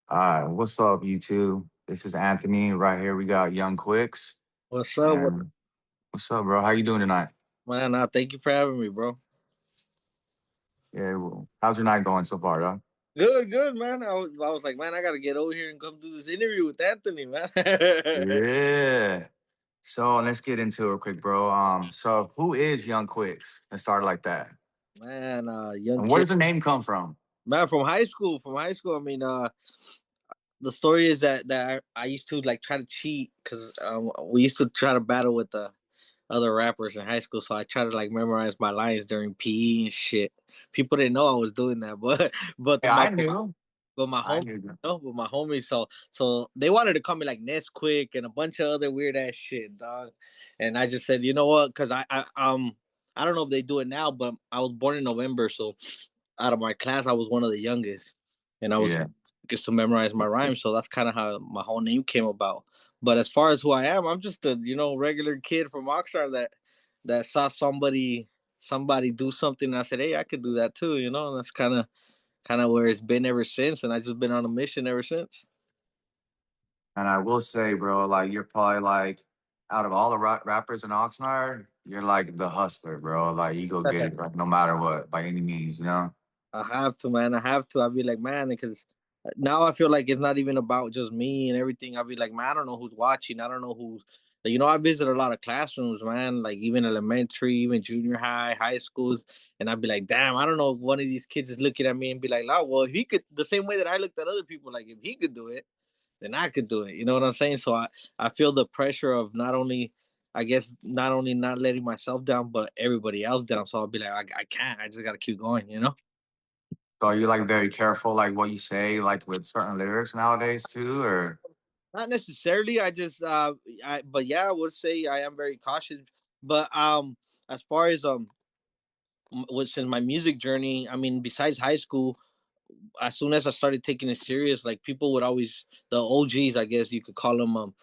All right, what's up, YouTube? This is Anthony. Right here, we got Young Quicks. What's up? And what's up, bro? How you doing tonight? Man, thank you for having me, bro. Yeah, well, how's your night going so far, though? Good, good, man. I was like, man, I gotta get over here and come do this interview with Anthony, man. Yeah. So let's get into it quick, bro. So who is Young Quicks? Let's start like that. Man, young And where kid, does the name come from? man, from high school. From high school, I mean, the story is that I used to like try to cheat because we used to try to battle with the other rappers in high school. So I tried to like memorize my lines during PE and shit. People didn't know I was doing that, but Yeah, I knew. but my I home knew. no, but my homies, so they wanted to call me like Nesquik and a bunch of other weird ass shit, dog. And I just said, you know what? Because I don't know if they do it now, but I was born in November, so out of my class, I was one of the youngest, and I was Yeah. just to memorize my rhymes. So that's kind of how my whole name came about. But as far as who I am, I'm just a regular kid from Oxnard that saw somebody do something, and I said, hey, I could do that too. And that's kind of where it's been ever since, and I just been on a mission ever since. And I will say, bro, like you're probably like out of all the rappers in Oxnard, you're like the hustler, bro. Like you go get it, like no matter what, by any means, you know. I have to, man. I have to. I'll be like, man, because now I feel like it's not even about just me and everything. I'll be like, man, I don't know who's watching. I don't know who's. I visit a lot of classrooms, man, like even elementary, even junior high, high schools. And I'd be like, damn, I don't know if one of these kids is looking at me and be like, oh, well, if he could, the same way that I looked at other people, like if he could do it, then I could do it. You know what I'm saying? So I feel the pressure of not only not letting myself down, but everybody else down. So I'll be like, I can't. I just got to keep going. So are you like very careful, like what you say, like with certain lyrics nowadays too, or Not necessarily. But yeah, I would say I am very cautious. But as far as since my music journey, I mean, besides high school, as soon as I started taking it serious, like people would always the OGs, I guess you could call them,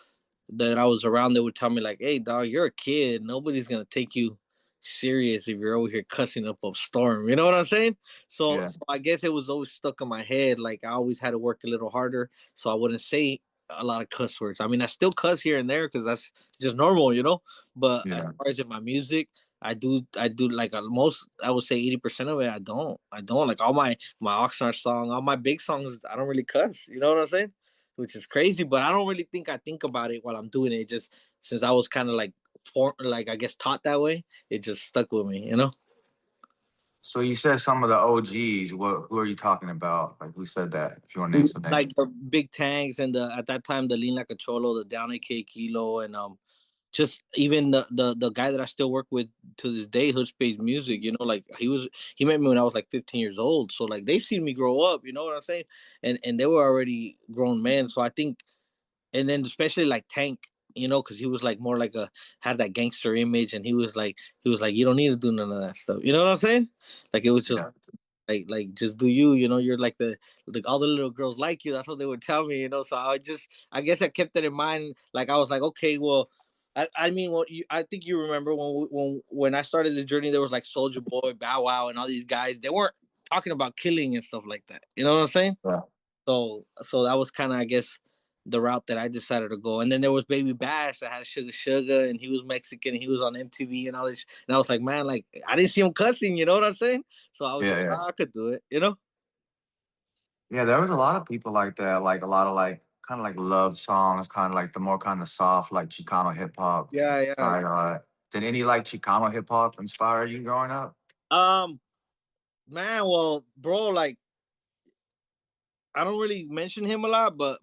that I was around, they would tell me like, "Hey, dog, you're a kid. Nobody's gonna take you serious if you're over here cussing up a storm." You know what I'm saying? So, yeah? so I guess it was always stuck in my head. Like I always had to work a little harder, so I wouldn't say a lot of cuss words. I mean, I still cuss here and there because that's just normal. But as Yeah. far as in my music, I do like most. I would say 80% of it. I don't like all my Oxnard song, all my big songs. I don't really cuss. You know what I'm saying? Which is crazy. But I don't really think I think about it while I'm doing it. Just since I was kind of like I guess taught that way, it just stuck with me. So you said some of the OGs. What? Who are you talking about? Like who said that? If you want to name some Like names. the big tanks and the at that time the lean like a cholo, the down AK kilo, and just even the guy that I still work with to this day, Hood Space Music. Like he met me when I was like 15 years old. So like they've seen me grow up. You know what I'm saying? And they were already grown men. So I think, and then especially like Tank, because he was like more like a had that gangster image, and he was like you don't need to do none of that stuff. You know what I'm saying? Like it was just Yeah. like just do you. You're like all the little girls like you. That's what they would tell me. So I guess I kept it in mind. Like I was like, okay, well. I mean, I think you remember when I started this journey, there was like Soldier Boy, Bow Wow, and all these guys. They weren't talking about killing and stuff like that. You know what I'm saying? Yeah. So that was kind of, I guess, the route that I decided to go. And then there was Baby Bash that had Sugar Sugar, and he was Mexican, and he was on MTV and all this. And I was like, man, like I didn't see him cussing. You know what I'm saying? So I was Yeah. just, Yeah. I could do it. Yeah. There was a lot of people like that. Like a lot of like kind of like love songs, kind of like the more kind of soft like Chicano hip hop Yeah, yeah. side. Did any like Chicano hip hop inspire you growing up? Um, man, well, bro, like I don't really mention him a lot, but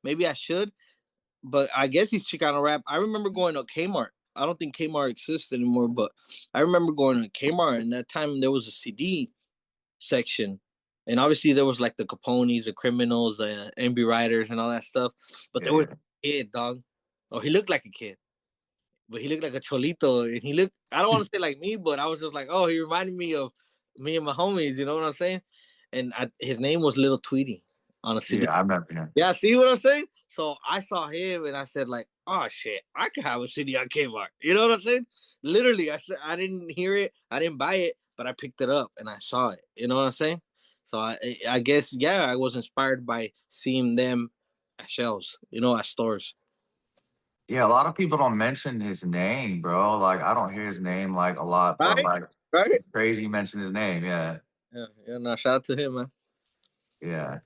maybe I should. But I guess he's Chicano rap. I remember going to Kmart. I don't think Kmart exists anymore, but I remember going to Kmart, and that time there was a CD section. And obviously there was like the Capones, the criminals, the MB Riders and all that stuff. But there was Yeah. a kid, dog. Oh, he looked like a kid. But he looked like a cholito. And he looked, I don't want to say like me, but I was just like, oh, he reminded me of me and my homies, you know what I'm saying? And his name was Little Tweety on a CD. Yeah. I remember him. Yeah, see what I'm saying? So I saw him and I said, like, oh shit, I could have a CD on Kmart. You know what I'm saying? Literally, I said I didn't hear it, I didn't buy it, but I picked it up and I saw it. You know what I'm saying? So I guess yeah, I was inspired by seeing them at shelves, at stores. Yeah, a lot of people don't mention his name, bro. Like I don't hear his name like a lot, but Right, like right. it's crazy you mention his name. Yeah, Yeah, yeah. No, shout out to him, man. yeah.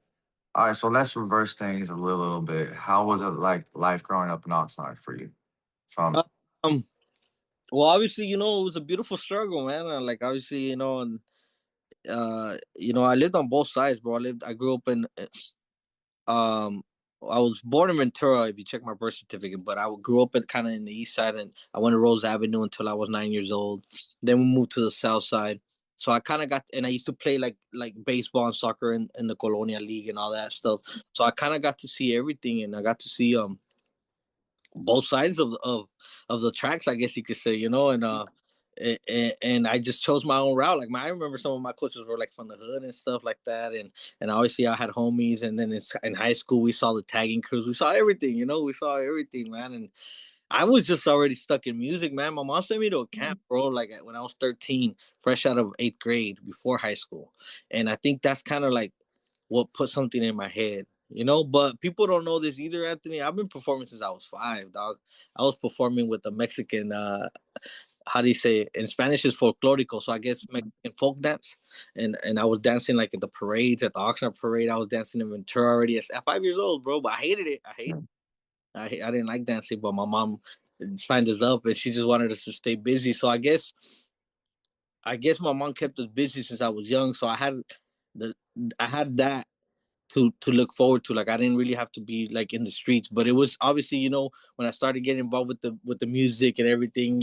All right, so let's reverse things a little bit. How was it like life growing up in Oxnard for you? From Um, well, obviously, it was a beautiful struggle, man. Like obviously, and I lived on both sides, bro. I grew up in um I was born in Ventura if you check my birth certificate, but I grew up kind of in the east side, and I went to Rose Avenue until I was 9 years old. Then we moved to the south side. So I kind of got, and I used to play like baseball and soccer in the Colonia League and all that stuff. So I kind of got to see everything, and I got to see both sides of the tracks, I guess you could say, and I just chose my own route. Like I remember some of my coaches were like from the hood and stuff like that, and obviously I had homies. And then in high school we saw the tagging crews, we saw everything, we saw everything, man. And I was just already stuck in music, man. My mom sent me to a camp, bro, like when I was 13, fresh out of 8th grade before high school, and I think that's kind of like what put something in my head. But people don't know this either, Anthony. I've been performing since I was 5, dog. I was performing with the Mexican, how do you say it? In Spanish is folklorico, so I guess Mexican folk dance. And I was dancing like at the parades, at the Oxnard parade. I was dancing in Ventura already at 5 years old, bro. But I hated it. I didn't like dancing, but my mom signed us up, and she just wanted us to stay busy. So I guess my mom kept us busy since I was young. So the I had that to look forward to. Like I didn't really have to be like in the streets, but it was obviously, when I started getting involved with the music and everything,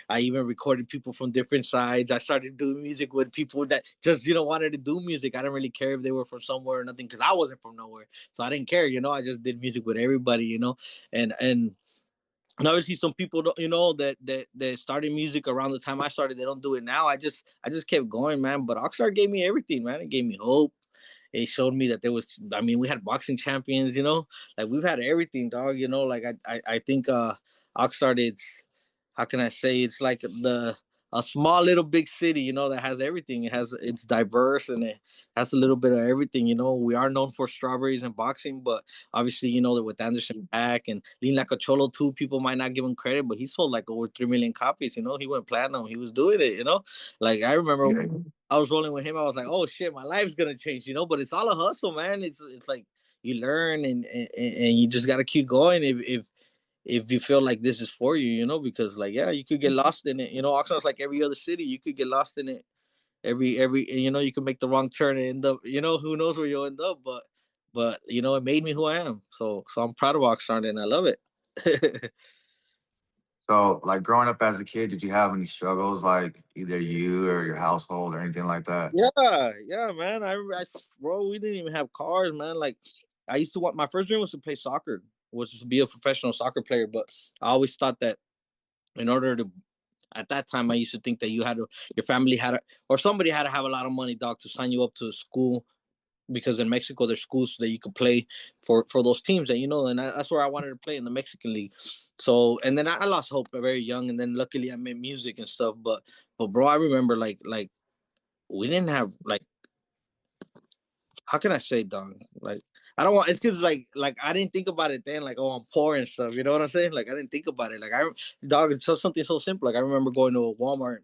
I even recorded people from different sides. I started doing music with people that just wanted to do music. I didn't really care if they were from somewhere or nothing, because I wasn't from nowhere, so I didn't care. I just did music with everybody. And obviously some people don't, that started music around the time I started, they don't do it now. I just kept going, man. But Oxnard gave me everything, man. It gave me hope. It showed me that there was, I mean, we had boxing champions, like we've had everything, dog. Like I think Oxnard, it's, how can I say, it's like a small little big city, that has everything. It's diverse, and it has a little bit of everything. We are known for strawberries and boxing, but obviously, that with Anderson Paak and Lina Cacholo too, people might not give him credit, but he sold like over 3 million copies. He went platinum. He was doing it. Like I remember yeah. I was rolling with him. I was like, oh shit, my life's gonna change. But it's all a hustle, man. It's like you learn, and you just gotta keep going if you feel like this is for you, because like yeah, you could get lost in it. Oxnard's like every other city. You could get lost in it every you could make the wrong turn and end up, who knows where you'll end up, but it made me who I am. So I'm proud of Oxnard, and I love it. So like growing up as a kid, did you have any struggles like either you or your household or anything like that? Yeah, yeah, man. Bro, we didn't even have cars, man. Like, I used to want, my first dream was to play soccer, was to be a professional soccer player. But I always thought that in order to, at that time, I used to think that your family had to, or somebody had to have a lot of money, dog, to sign you up to a school, because in Mexico there's schools so that you could play for those teams, and that's where I wanted to play, in the Mexican league. So, and then I lost hope very young, and then luckily I made music and stuff. But bro, I remember like we didn't have like, how can I say, dog? Like, I don't want. It's because like I didn't think about it then. Like, oh, I'm poor and stuff. You know what I'm saying? Like, I didn't think about it. Like, dog, it's just something so simple. Like, I remember going to a Walmart.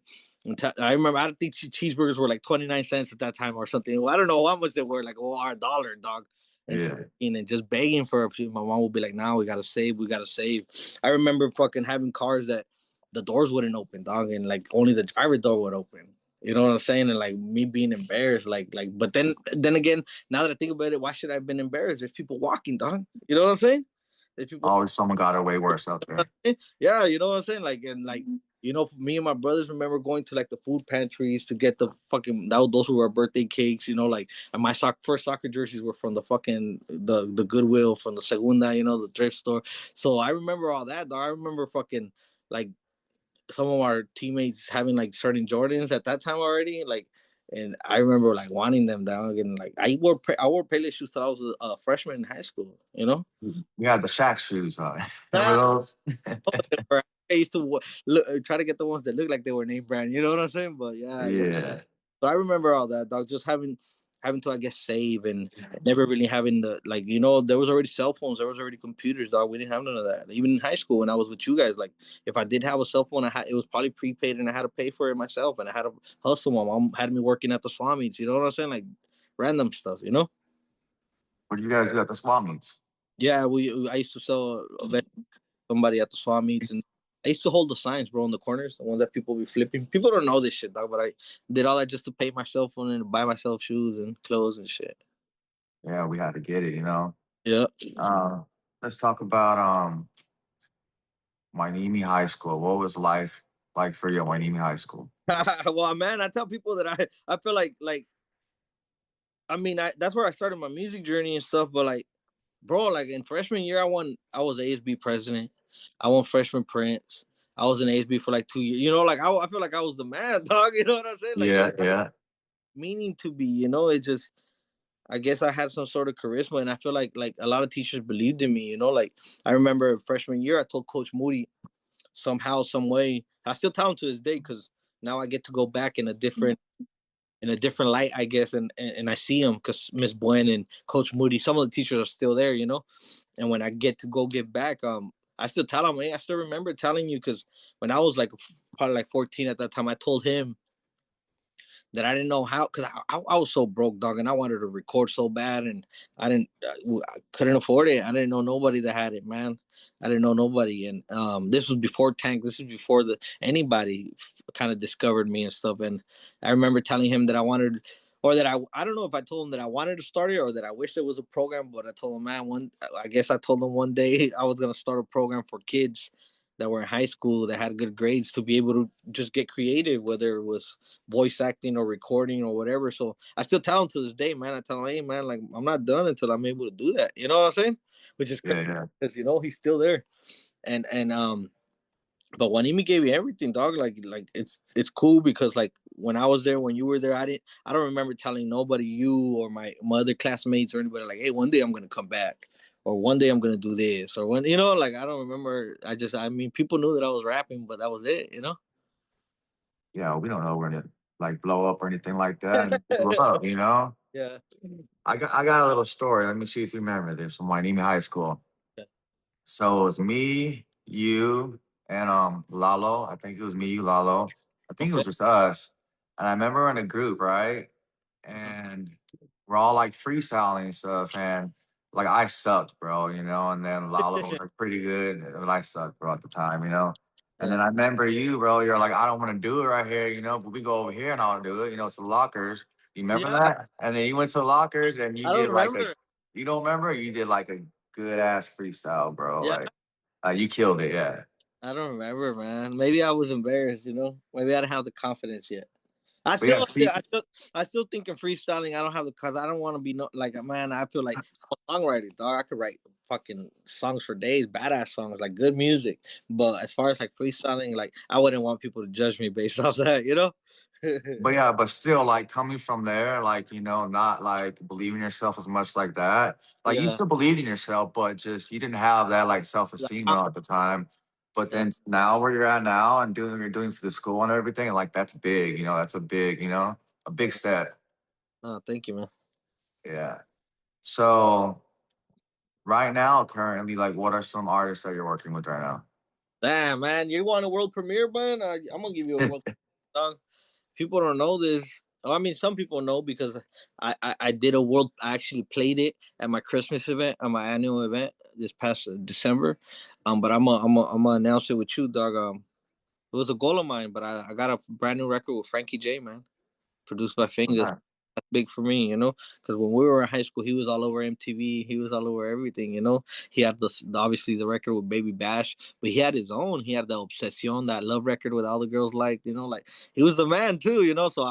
I remember, I don't think cheeseburgers were like 29 cents at that time or something. Well, I don't know how much they were. Like, oh, our dollar, dog. And Yeah. just begging for it. My mom would be like, "Now we gotta save. We gotta save." I remember fucking having cars that the doors wouldn't open, dog, and like only the driver door would open. You know what I'm saying? And like me being embarrassed, but then again, now that I think about it, why should I have been embarrassed? There's people walking, dog. You know what I'm saying? There's people. Always someone got it way worse out there. Yeah, you know what I'm saying? Like, and like, me and my brothers remember going to like the food pantries to get the fucking, those were our birthday cakes. Like, and my first soccer jerseys were from the fucking the Goodwill, from the Segunda, the thrift store. So I remember all that, though. I remember fucking like some of our teammates having like certain Jordans at that time already, like, and I remember like wanting them down, and like I wore Pele shoes till I was a freshman in high school. You had the Shaq shoes, huh? Remember Ah, those? I used to try to get the ones that look like they were name brand. You know what I'm saying? But yeah, yeah. Yeah. So I remember all that, dog. Just having having to, I guess, save and never really having the, like, there was already cell phones, there was already computers, dog. We didn't have none of that. Even in high school when I was with you guys, like, if I did have a cell phone, it was probably prepaid and I had to pay for it myself and I had to hustle. My mom had me working at the swap meets. You know what I'm saying? Like random stuff. What did you guys do at the swap meets? Yeah, I used to sell somebody at the swap meets, and I used to hold the signs, bro, in the corners, the ones that people be flipping. People don't know this shit, dog, but I did all that just to pay my cell phone and buy myself shoes and clothes and shit. Yeah, we had to get it, you know. Yeah. Uh, let's talk about Wainimi High School. What was life like for you at Wainimi High School? Well, man, I tell people that I feel like I mean that's where I started my music journey and stuff. But like, bro, like in freshman year, I was ASB president. I won freshman Prince. I was in ASB for like 2 years. Like I feel like I was the man, dog. You know what I'm saying? Like Yeah, yeah, meaning to be. It just I guess I had some sort of charisma, and I feel like a lot of teachers believed in me. Like I remember freshman year, I told Coach Moody somehow, some way. I still tell him to this day because now I get to go back in a different light, I guess, and I see him because Miss Buen and Coach Moody, some of the teachers are still there. And when I get to go give back, I still tell him, hey, I still remember telling you because when I was like probably like 14 at that time, I told him that I didn't know how because I was so broke, dog, and I wanted to record so bad, and I couldn't afford it. I didn't know nobody that had it, man. I didn't know nobody, and this was before Tank. This was before the anybody kind of discovered me and stuff. And I remember telling him that I wanted, or that I don't know if I told him that I wanted to start it or that I wish there was a program, but I told him, man, I guess I told him one day I was gonna start a program for kids that were in high school that had good grades to be able to just get creative, whether it was voice acting or recording or whatever. So I still tell him to this day, man. I tell him, hey, man, like I'm not done until I'm able to do that. You know what I'm saying? Which is crazy yeah, yeah. because he's still there. And but Wanimi gave me everything, dog. Like it's cool because like when I was there, when you were there, I don't remember telling nobody, you or my other classmates or anybody, like, hey, one day I'm gonna come back. Or one day I'm gonna do this, or like I don't remember. I mean, people knew that I was rapping, but that was it. Yeah, we don't know we're gonna like blow up or anything like that. And blow up, you know. Yeah. I got a little story. Let me see if you remember this from Wainimi High School. Yeah. So it was me, you, and Lalo. I think it was me, you, Lalo. I think it Okay. was just us. And I remember we're in a group, right? Uh-huh. And we're all like freestyling and stuff. And like I sucked, bro, and then Lalo was like pretty good. But I sucked, bro, at the time, And Yeah. then I remember you, bro, you're like, I don't want to do it right here, but we go over here and I'll do it, it's the lockers. You remember Yeah. that? And then you went to the lockers and you I don't did like a remember. you don't remember? You did like a good ass freestyle, bro. Yeah. Like you killed it, yeah. I don't remember, man. Maybe I was embarrassed. Maybe I didn't have the confidence yet. I But yeah, still, see, I still think in freestyling. I don't have the cause. I don't want to be like a man. I feel like I'm a songwriter, dog. I could write fucking songs for days, badass songs, like good music. But as far as like freestyling, like I wouldn't want people to judge me based off that. but yeah, but still, like coming from there, like not like believing yourself as much like that. Like you Yeah. still believed in yourself, but just you didn't have that like self Like, esteem at the time. But yeah. then now where you're at now and doing what you're doing for the school and everything, like that's big. That's a big, a big step. Oh, thank you, man. Yeah. So right now, currently, like, what are some artists that you're working with right Damn, man, you want a world premiere, man? I'm gonna give you a now? world song. People don't know this. Oh, I mean, some people know because I did a world. I actually played it at my Christmas event, at my annual event this past December. But I'm gonna announce it with you, dog. It was a goal of mine, but I got a brand new record with Frankie J, man, produced by Fingers. Okay. That's big for me. Because when we were in high school, he was all over MTV. He was all over everything. He had obviously the record with Baby Bash, but he had his own. He had the Obsession, that love record with all the girls liked. Like he was the man too. So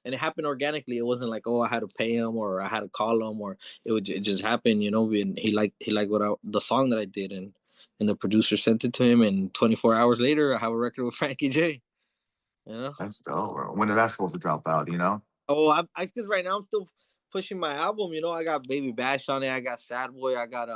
and it happened organically. It wasn't like, oh, I had to pay him or I had to call him or it just happened. And he liked the song that I did and the producer sent it to him. And 24 hours later, I have a record with Frankie J. You know. That's dope, bro. When is that supposed to drop out? Oh, I because right now I'm still pushing my album. I got Baby Bash on it. I got Sad Boy. I got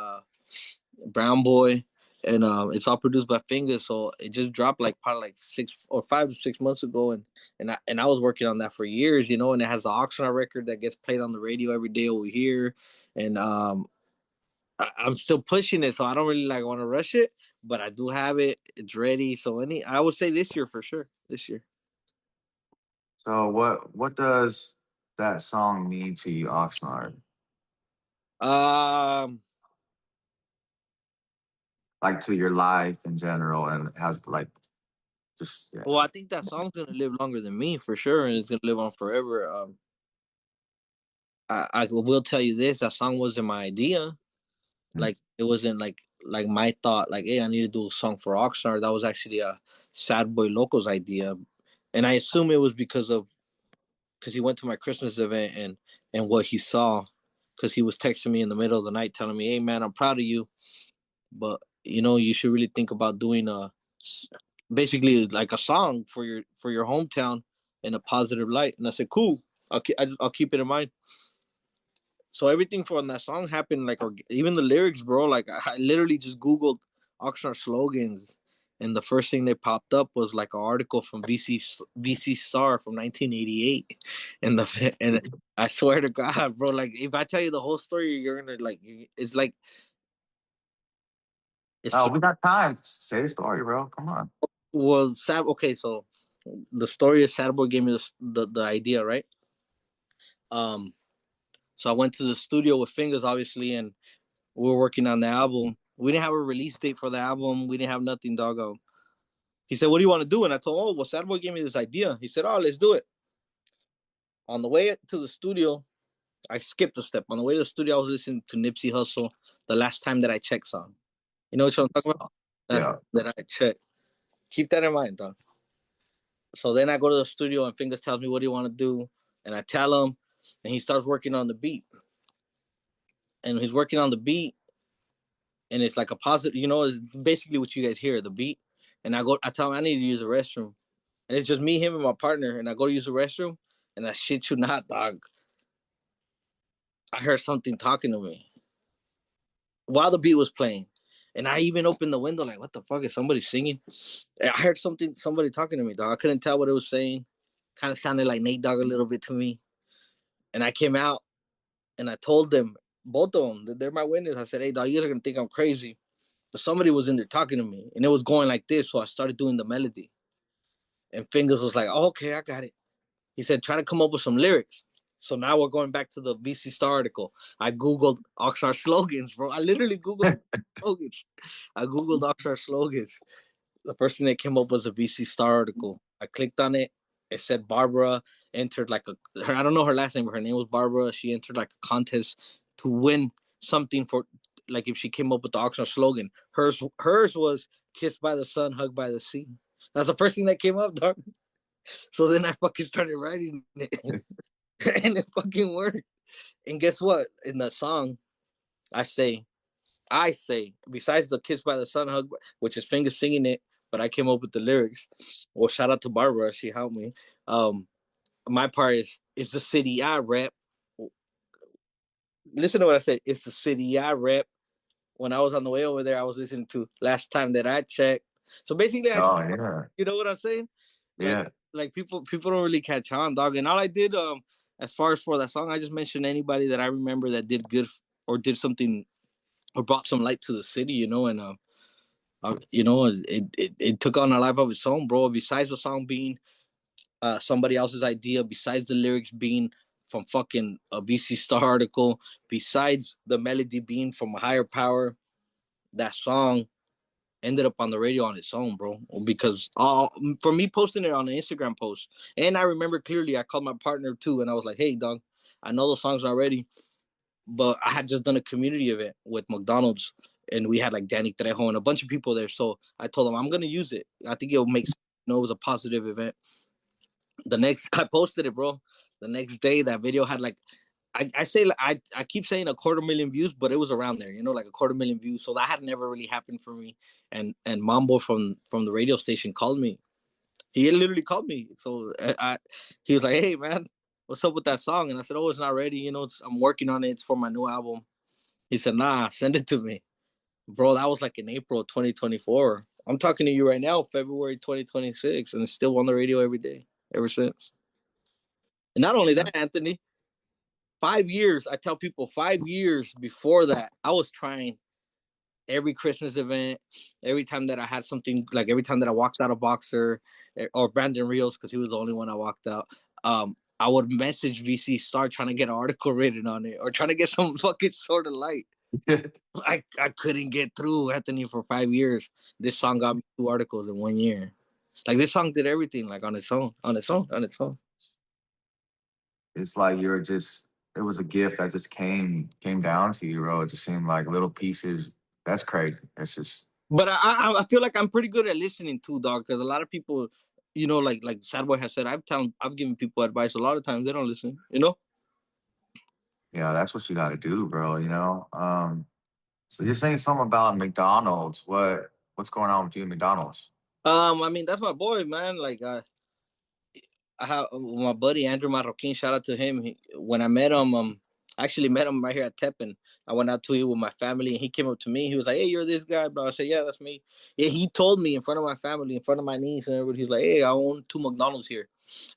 Brown Boy, and it's all produced by Fingers. So it just dropped like probably like 6 or 5 to 6 months ago, and I was working on that for years, you know. And it has the Oxnard record that gets played on the radio every day over here, and I'm still pushing it, so I don't really like want to rush it, but I do have it. It's ready. So I would say this year for sure. This year. So what does that song mean to you, Oxnard? Um. Like to your life in general, and has like just yeah. Well, I think that song's gonna live longer than me for sure, and it's gonna live on forever. I will tell you this: that song wasn't my idea. Mm. Like it wasn't like my thought. Like, hey, I need to do a song for Oxnard. That was actually a Sad Boy Loco's idea, and I assume it was because he went to my Christmas event and what he saw, because he was texting me in the middle of the night telling me, "Hey, man, I'm proud of you, but you know you should really think about doing basically like a song for your hometown in a positive light." And I said, "Cool, I'll keep it in mind." So everything from that song happened like, or even the lyrics, bro. Like I literally just Googled Oxnard slogans, and the first thing that popped up was like an article from VC Star from 1988, and I swear to God, bro. Like if I tell you the whole story, you're gonna like, it's like it's Oh, we got time. Say the story, bro. Come on. was sad. Okay, so the story is Sad Boy gave me the idea, right? Um, so I went to the studio with Fingers, obviously, and we were working on the album. We didn't have a release date for the album. We didn't have nothing, doggo. He said, "What do you want to do?" And I told him, "Oh, well, Sad Boy gave me this idea." He said, "Oh, let's do it." On the way to the studio, I skipped a step. On the way to the studio, I was listening to Nipsey Hussle, "The Last Time That I Checked" song. You know what I'm talking about? Last Yeah. time that I checked. Keep that in mind, dog. So then I go to the studio and Fingers tells me, "What do you want to do?" And I tell him, and he starts working on the beat. And he's working on the beat, and it's like a positive, you know, it's basically what you guys hear, the beat. And I tell him I need to use the restroom. And it's just me, him, and my partner. And I go to use the restroom, and I shit you not, dog. I heard something talking to me while the beat was playing. And I even opened the window, like, what the fuck? Is somebody singing? And I heard somebody talking to me, dog. I couldn't tell what it was saying. Kind of sounded like Nate Dogg a little bit to me. And I came out and I told them, both of them, that they're my witness. I said, "Hey, dog, you're going to think I'm crazy." But somebody was in there talking to me, and it was going like this. So I started doing the melody. And Fingers was like, "Oh, okay, I got it." He said, "Try to come up with some lyrics." So now we're going back to the VC Star article. I Googled Oxnard slogans, bro. I literally Googled slogans. I Googled Oxnard slogans. The first thing that came up was a VC Star article. I clicked on it. It said Barbara entered like I don't know her last name, but her name was Barbara. She entered like a contest to win something for, like, if she came up with the Oxnard slogan. Hers was "Kissed by the sun, hugged by the sea." That's the first thing that came up, dog. So then I fucking started writing it, and it fucking worked. And guess what? In the song, I say, besides the "Kiss by the Sun" hug, which is Fingers singing it, but I came up with the lyrics. Well, shout out to Barbara, she helped me. Um, my part is the city I rep. Listen to what I said. It's the city I rep. When I was on the way over there, I was listening to "Last Time That I Checked." So basically, Oh yeah. you know what I'm saying? Like Yeah. like people don't really catch on, dog. And all I did, as far as for that song, I just mentioned anybody that I remember that did good or did something or brought some light to the city, you know. And you know, it took on a life of its own, bro. Besides the song being somebody else's idea, besides the lyrics being from fucking a VC Star article, besides the melody being from a higher power, that song ended up on the radio on its own, bro. Because for me posting it on an Instagram post, and I remember clearly, I called my partner too, and I was like, "Hey, dog, I know the song's not ready, but I had just done a community event with McDonald's, and we had like Danny Trejo and a bunch of people there. So I told him I'm gonna use it. I think it'll make sense. You know, it was a positive event. I posted it, bro. The next day, that video had like I say I keep saying 250,000 views, but it was around there, you know, like 250,000 views. So that had never really happened for me. And Mambo from the radio station called me. He literally called me. So he was like, "Hey man, what's up with that song?" And I said, "Oh, it's not ready. You know, I'm working on it. It's for my new album." He said, "Nah, send it to me." bro, that was like in April 2024. I'm talking to you right now, February 2026, and it's still on the radio every day ever since. And not only Yeah. that, Anthony, 5 years. I tell people 5 years before that, I was trying every Christmas event, every time that I had something, like every time that I walked out a boxer or Brandon Rios, because he was the only one I walked out. I would message VC Star trying to get an article written on it or trying to get some fucking sort of light. I couldn't get through, Anthony, for 5 years. This song got me 2 articles in 1 year. Like this song did everything, like on its own, on its own, on its own. It's like you're just it was a gift that just came down to you, bro. It just seemed like little pieces. That's crazy. That's just But I feel like I'm pretty good at listening too, dog. Because a lot of people, like Sadboy has said, I've given people advice a lot of times they don't listen. yeah, that's what you gotta do, bro, you know? So you're saying something about McDonald's. What's going on with you and McDonald's? I mean that's my boy, man. Like I have my buddy Andrew Marroquin. Shout out to him. When I met him, I actually met him right here at Teppen. I went out to eat with my family, and he came up to me. He was like, "Hey, you're this guy, bro." I said, "Yeah, that's me." Yeah, he told me in front of my family, in front of my niece and everybody. He's like, "Hey, I own two McDonald's here,"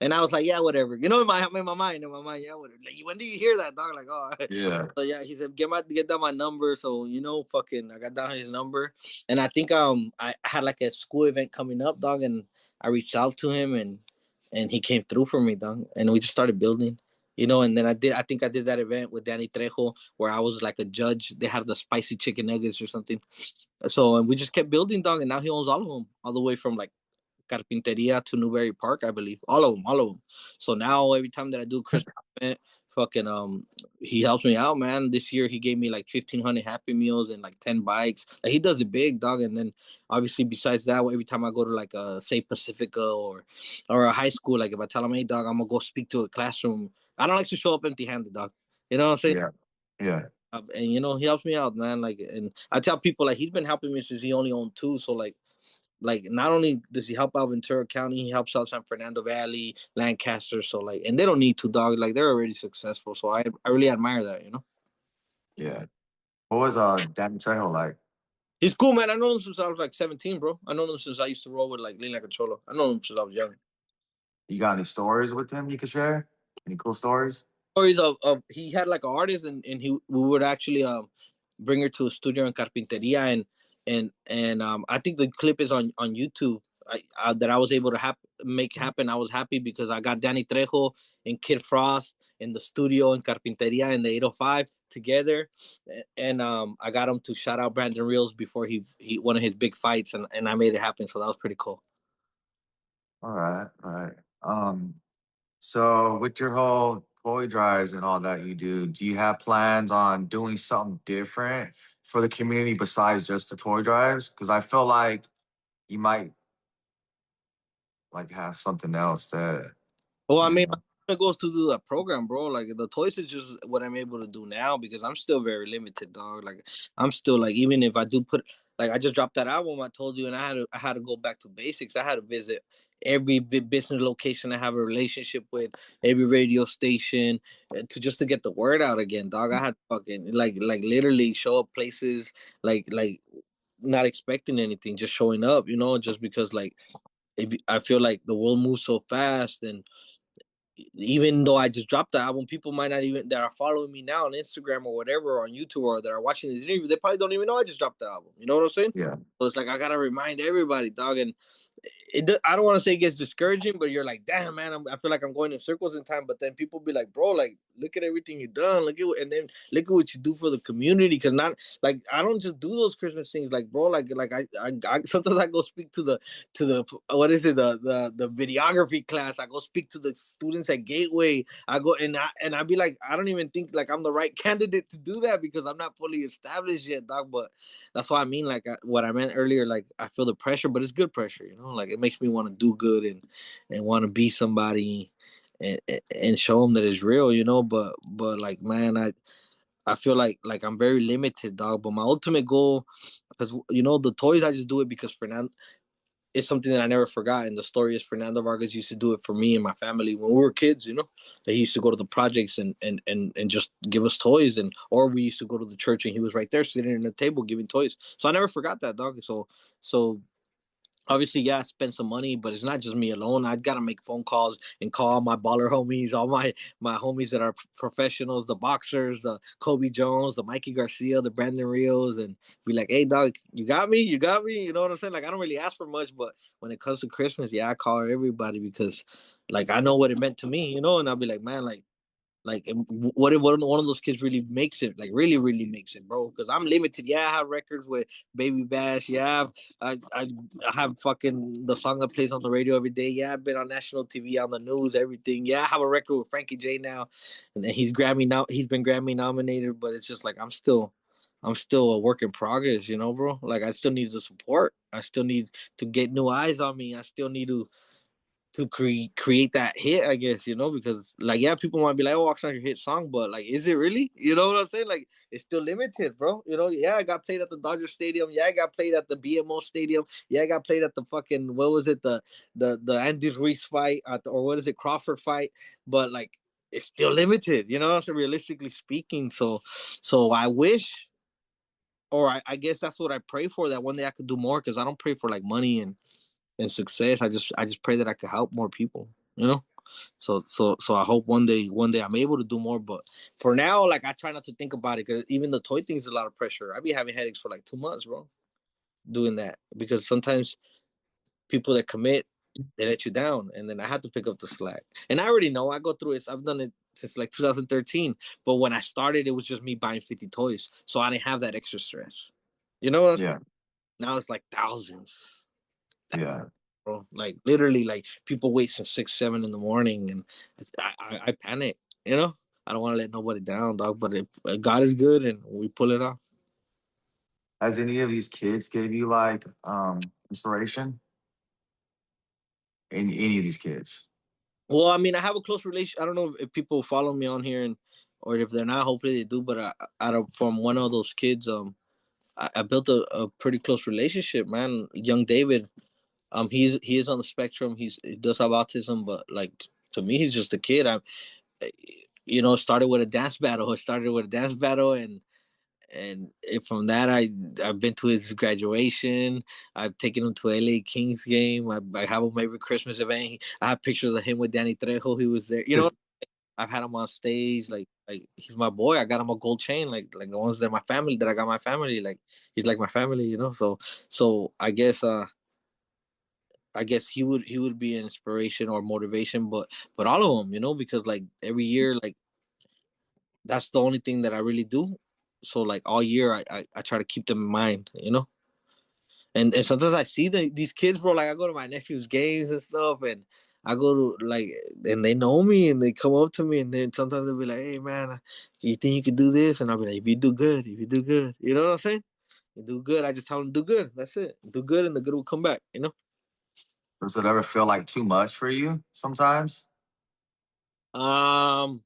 and I was like, "Yeah, whatever." In my mind, yeah, whatever. Like, when do you hear that, dog? Like, oh. Yeah. So yeah, he said, get down my number. So fucking, I got down his number, and I think I had like a school event coming up, dog, and I reached out to him and he came through for me, dog. And we just started building, And then I think I did that event with Danny Trejo where I was like a judge. They had the spicy chicken nuggets or something. So and we just kept building, dog. And now he owns all of them, all the way from like Carpinteria to Newberry Park, I believe. All of them. So now every time that I do Christmas event, fucking he helps me out, man. This year he gave me like 1,500 Happy Meals and like 10 bikes. Like he does it big, dog. And then obviously besides that, every time I go to like say Pacifica or a high school, like if I tell him, hey dog, I'm gonna go speak to a classroom, I don't like to show up empty handed, dog. You know what I'm saying? Yeah. Yeah. And he helps me out, man. Like, and I tell people like he's been helping me since he only owned two. So like not only does he help out Ventura County, he helps out San Fernando Valley, Lancaster. So like, and they don't need to, dog. Like they're already successful. So I really admire that. Yeah. What was Danny Trejo like? He's cool, man. I know him since I was like 17, bro. I know him since I used to roll with like Lean Like a Cholo. I know him since I was young. You got any stories with him you could share? Any cool stories? Stories of he had like an artist and we would actually bring her to a studio in Carpinteria and I think the clip is on YouTube. That I was able to make happen. I was happy because I got Danny Trejo and Kid Frost in the studio in Carpinteria in the 805 together, and I got him to shout out Brandon Reels before he one of his big fights, and I made it happen. So that was pretty cool. All right. All right. So with your whole toy drives and all that you do you have plans on doing something different for the community besides just the toy drives? Because I feel like you might like have something else that Well, I you mean, know. it goes to do that program, bro. Like the toys is just what I'm able to do now because I'm still very limited, dog. Like I'm still like even if I do put like I just dropped that album I told you, and I had to go back to basics. I had to visit every business location I have a relationship with, every radio station, to get the word out again, dog. I had to fucking like literally show up places like not expecting anything, just showing up, just because like if I feel like the world moves so fast and even though I just dropped the album, people might not even that are following me now on Instagram or whatever, or on YouTube, or that are watching these interviews, they probably don't even know I just dropped the album. You know what I'm saying? Yeah. So it's like I gotta remind everybody, dog. And I don't want to say it gets discouraging, but you're like, damn, man, I feel like I'm going in circles in time. But then people be like, bro, like, look at everything you've done. And then look at what you do for the community. Because not like I don't just do those Christmas things, like, bro, like I sometimes I go speak to the what is it the videography class. I go speak to the students at Gateway. I go and I be like, I don't even think like I'm the right candidate to do that because I'm not fully established yet, dog. But that's why I mean, like what I meant earlier. Like I feel the pressure, but it's good pressure, Like it makes me want to do good and want to be somebody and show them that it's real, But like, man, I feel like I'm very limited, dog. But my ultimate goal, because the toys I just do it because Fernando. it's something that I never forgot. And the story is Fernando Vargas used to do it for me and my family when we were kids. That he used to go to the projects and just give us toys, and or we used to go to the church and he was right there sitting at the table giving toys. So I never forgot that, dog. So obviously, yeah, I spent some money, but it's not just me alone. I gotta make phone calls and call my baller homies, all my homies that are professionals, the boxers, the Kobe Jones, the Mikey Garcia, the Brandon Rios, and be like, "Hey, dog, you got me, you got me." You know what I'm saying? Like, I don't really ask for much, but when it comes to Christmas, yeah, I call everybody because, like, I know what it meant to me, and I'll be like, man, like, what if one of those kids really makes it? Like, really, really makes it, bro? Because I'm limited. Yeah, I have records with Baby Bash. Yeah, I have fucking the song that plays on the radio every day. Yeah, I've been on national TV, on the news, everything. Yeah, I have a record with Frankie J now, and then he's been Grammy nominated. But it's just like I'm still a work in progress, bro. Like, I still need the support. I still need to get new eyes on me. I still need to create that hit, I guess, because, like, yeah, people might be like, "Oh, Oxnard, your hit song," but, like, is it really? You know what I'm saying? Like, it's still limited, bro. Yeah, I got played at the Dodger Stadium. Yeah, I got played at the BMO Stadium. Yeah, I got played at the fucking, what was it, the Andy Ruiz fight, or what is it, Crawford fight? But, like, it's still limited. You know what I'm saying? Realistically speaking, so I wish, or I guess that's what I pray for, that one day I could do more, because I don't pray for, like, money and success. I just pray that I could help more people. You know. So I hope one day I'm able to do more. But for now, like, I try not to think about it, because even the toy thing is a lot of pressure. I be having headaches for like 2 months, bro, doing that, because sometimes people that commit, they let you down, and then I have to pick up the slack. And I already know, I go through it. I've done it since like 2013. But when I started, it was just me buying 50 toys, so I didn't have that extra stress. You know what I'm saying? Yeah, Now it's like thousands, yeah. bro. Like, literally, like, people wait since 6, 7 in the morning, and I panic. You know, I don't want to let nobody down, dog. But if God is good and we pull it off. Has any of these kids gave you like inspiration? Any of these kids? Well, I mean, I have a close relation. I don't know if people follow me on here, or if they're not. Hopefully they do. But from one of those kids, I built a pretty close relationship, man. Young David. He is on the spectrum. He does have autism, but, like, to me, he's just a kid. Started with a dance battle. I started with a dance battle, and from that, I've been to his graduation. I've taken him to LA Kings game. I have him every Christmas event. I have pictures of him with Danny Trejo. He was there. I've had him on stage. Like, he's my boy. I got him a gold chain, like the ones that my family, that I got my family. Like, he's like my family. So I guess he would be an inspiration or motivation, but all of them, because, like, every year, like, that's the only thing that I really do. So, like, all year, I try to keep them in mind. And sometimes I see these kids, bro. Like, I go to my nephew's games and stuff, and I go to, like, and they know me, and they come up to me, and then sometimes they'll be like, "Hey, man, you think you could do this?" And I'll be like, if you do good, you know what I'm saying? You do good. I just tell them, do good. That's it. Do good, and the good will come back. Does it ever feel like too much for you sometimes? Um,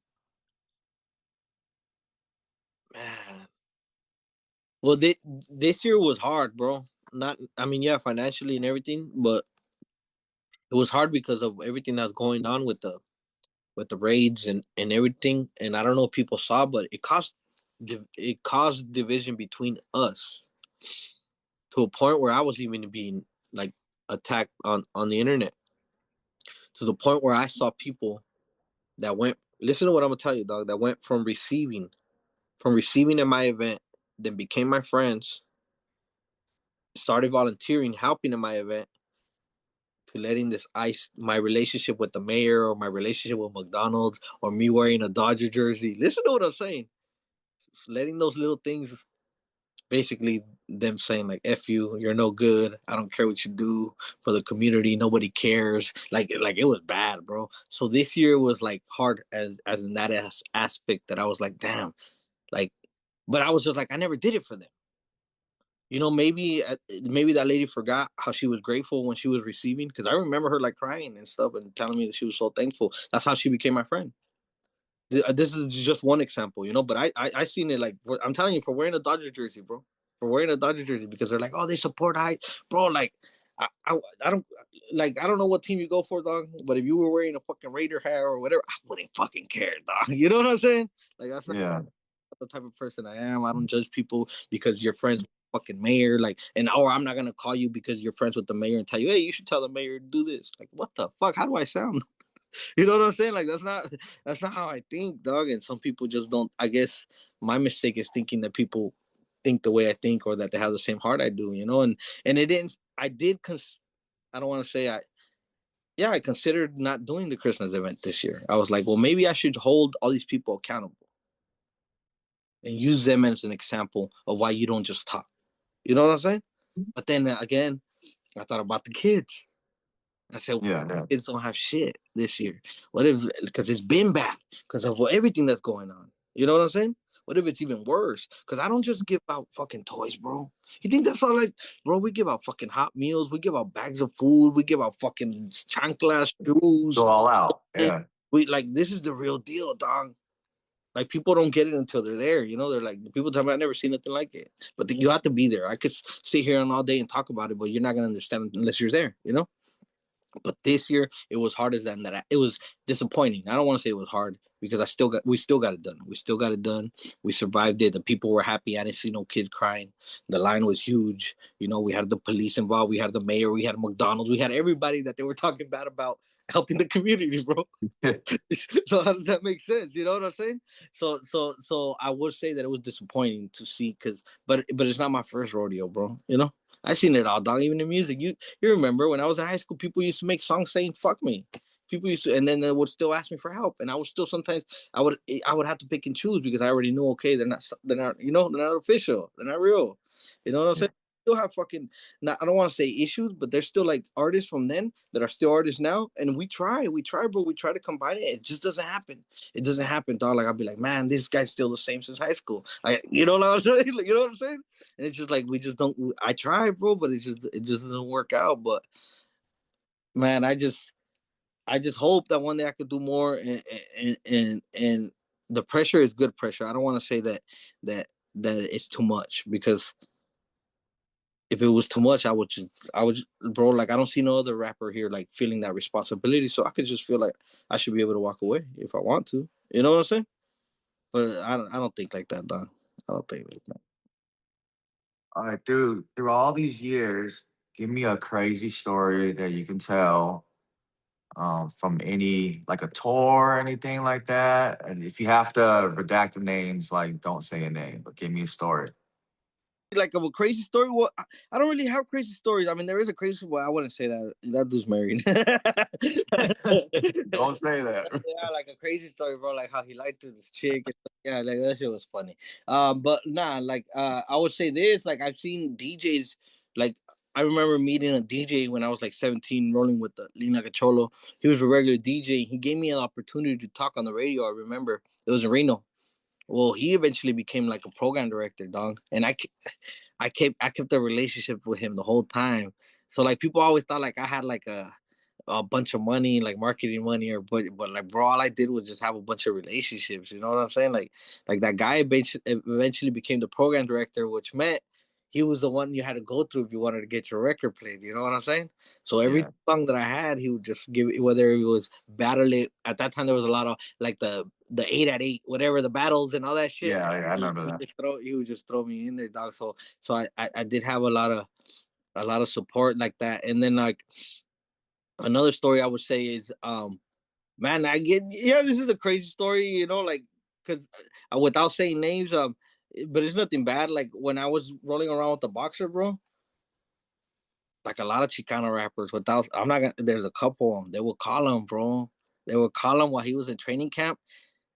Man. Well, this year was hard, bro. Not, I mean, yeah, financially and everything, but it was hard because of everything that's going on with the raids and everything. And I don't know if people saw, but it caused division between us, to a point where I was even being, like, attacked on the internet, to the point where I saw people that went. Listen to what I'm gonna tell you, dog. That went from receiving at my event, then became my friends, started volunteering, helping in my event, to letting this ice my relationship with the mayor, or my relationship with McDonald's, or me wearing a Dodger jersey. Listen to what I'm saying. Letting those little things, basically them saying, like, "F you, you're no good. I don't care what you do for the community. Nobody cares." Like, it was bad, bro. So this year was, like, hard, as in that aspect, that I was like, damn, like, but I was just like, I never did it for them. Maybe that lady forgot how she was grateful when she was receiving, because I remember her, like, crying and stuff and telling me that she was so thankful. That's how she became my friend. This is just one example. But I seen it, like, I'm telling you, for wearing a Dodger jersey, bro. For wearing a Dodger jersey, because they're like, "Oh, they support I," bro. Like, I don't like I don't know what team you go for, dog. But if you were wearing a fucking Raider hat or whatever, I wouldn't fucking care, dog. You know what I'm saying? Like that's not Yeah. the type of person I am. I don't judge people because you're friends with the fucking mayor, like, and or I'm not gonna call you because you're friends with the mayor and tell you, hey, you should tell the mayor to do this. Like, what the fuck? How do I sound? You know what I'm saying? Like, that's not how I think, dog. And some people just don't. I guess my mistake is thinking that people think the way I think or that they have the same heart I do. You know, and it didn't. I did. I don't want to say I. Yeah, I considered not doing the Christmas event this year. I was like, well, maybe I should hold all these people accountable and use them as an example of why you don't just talk. You know what I'm saying? But then again, I thought about the kids. I said, Yeah. Yeah. kids don't have shit this year. What if, because it's been bad because of everything that's going on. You know what I'm saying? What if it's even worse? Because I don't just give out fucking toys, bro. You think that's all like, bro? We give out fucking hot meals. We give out bags of food. We give out fucking chanclas, shoes. Go all out. Yeah. We like, this is the real deal, dog. Like people don't get it until they're there. You know, they're like the people tell me I've never seen nothing like it. But you have to be there. I could sit here and all day and talk about it, but you're not gonna understand unless you're there. You know. But this year it was harder than that. It was disappointing. I don't want to say it was hard because we still got it done. We still got it done. We survived it. The people were happy. I didn't see no kids crying. The line was huge. You know, we had the police involved. We had the mayor. We had McDonald's. We had everybody that they were talking bad about helping the community, bro. So how does that make sense? You know what I'm saying? So I would say that it was disappointing to see because, but it's not my first rodeo, bro. You know, I seen it all, dog. Even in music, you remember when I was in high school, people used to make songs saying "fuck me." People used to, and then they would still ask me for help, and I would still sometimes I would have to pick and choose because I already knew okay they're not they're not official, they're not real. You know what I'm saying? Still have fucking not, I don't want to say issues, but there's still like artists from then that are still artists now, and we try, bro. We try to combine it. It just doesn't happen. It doesn't happen, dog. Like I'll be like, man, this guy's still the same since high school. You know what I'm saying? You know what I'm saying? And it's just like we just don't. I try, bro, but it just doesn't work out. But man, I just hope that one day I could do more, and the pressure is good pressure. I don't want to say that that it's too much because if it was too much, bro. Like I don't see no other rapper here like feeling that responsibility, so I could just feel like I should be able to walk away if I want to. You know what I'm saying? But I don't think like that, Don. I don't think like that. All right, dude. Through all these years, give me a crazy story that you can tell from any like a tour or anything like that. And if you have to redact the names, like don't say a name, but give me a story. Like of a crazy story. Well, I don't really have crazy stories. I mean, there is a crazy. Well, I wouldn't say that. That dude's married. Don't say that. Yeah, like a crazy story, bro. Like how he lied to this chick. Yeah, like that shit was funny. But nah, like I would say this. Like I've seen DJs. Like I remember meeting a DJ when I was like 17, rolling with the Lina Cacholo. He was a regular DJ. He gave me an opportunity to talk on the radio. I remember it was in Reno. Well, he eventually became like a program director, dog. And I kept a relationship with him the whole time. So like people always thought like I had like a bunch of money, like marketing money, but like bro, all I did was just have a bunch of relationships. You know what I'm saying? Like that guy eventually became the program director, which meant he was the one you had to go through if you wanted to get your record played. You know what I'm saying? So every Yeah. song that I had, he would just give it, whether it was battle it. At that time, there was a lot of like the 8 at 8, whatever the battles and all that shit. Yeah, I He, remember he that. just throw he would just throw me in there, dog. So I did have a lot of support like that, and then like another story I would say is man, I get, yeah, this is a crazy story, like because without saying names, but it's nothing bad. Like when I was rolling around with the boxer, bro, like a lot of Chicano rappers, without I'm not gonna. There's a couple of them. They would call him, bro. They would call him while he was in training camp,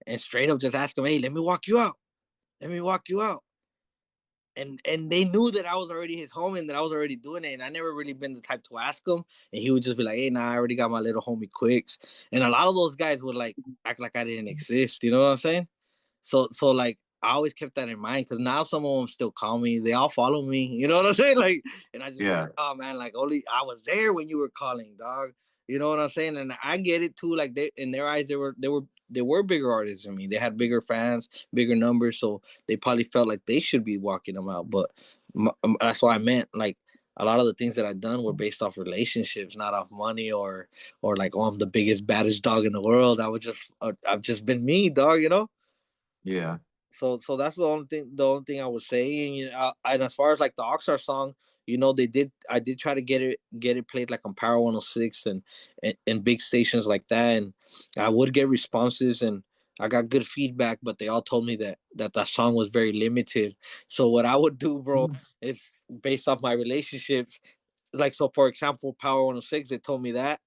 and straight up just ask him, "Hey, let me walk you out. Let me walk you out." And they knew that I was already his homie and that I was already doing it. And I never really been the type to ask him. And he would just be like, "Hey, nah, I already got my little homie Quicks." And a lot of those guys would like act like I didn't exist. You know what I'm saying? So like I always kept that in mind because now some of them still call me. They all follow me. You know what I'm saying? Like, and I just be like, Yeah. oh man, like only I was there when you were calling, dog. You know what I'm saying? And I get it too. Like they in their eyes, they were bigger artists than me. They had bigger fans, bigger numbers, so they probably felt like they should be walking them out. But that's what I meant. Like a lot of the things that I've done were based off relationships, not off money or like, oh, I'm the biggest, baddest dog in the world. I've just been me, dog. You know. Yeah. So that's the only thing I was saying. You know, and as far as like the Oxar song, I did try to get it played like on Power 106 and big stations like that, and I would get responses and I got good feedback, but they all told me that song was very limited. So what I would do, bro, is based off my relationships. Like, so for example, Power 106, they told me that.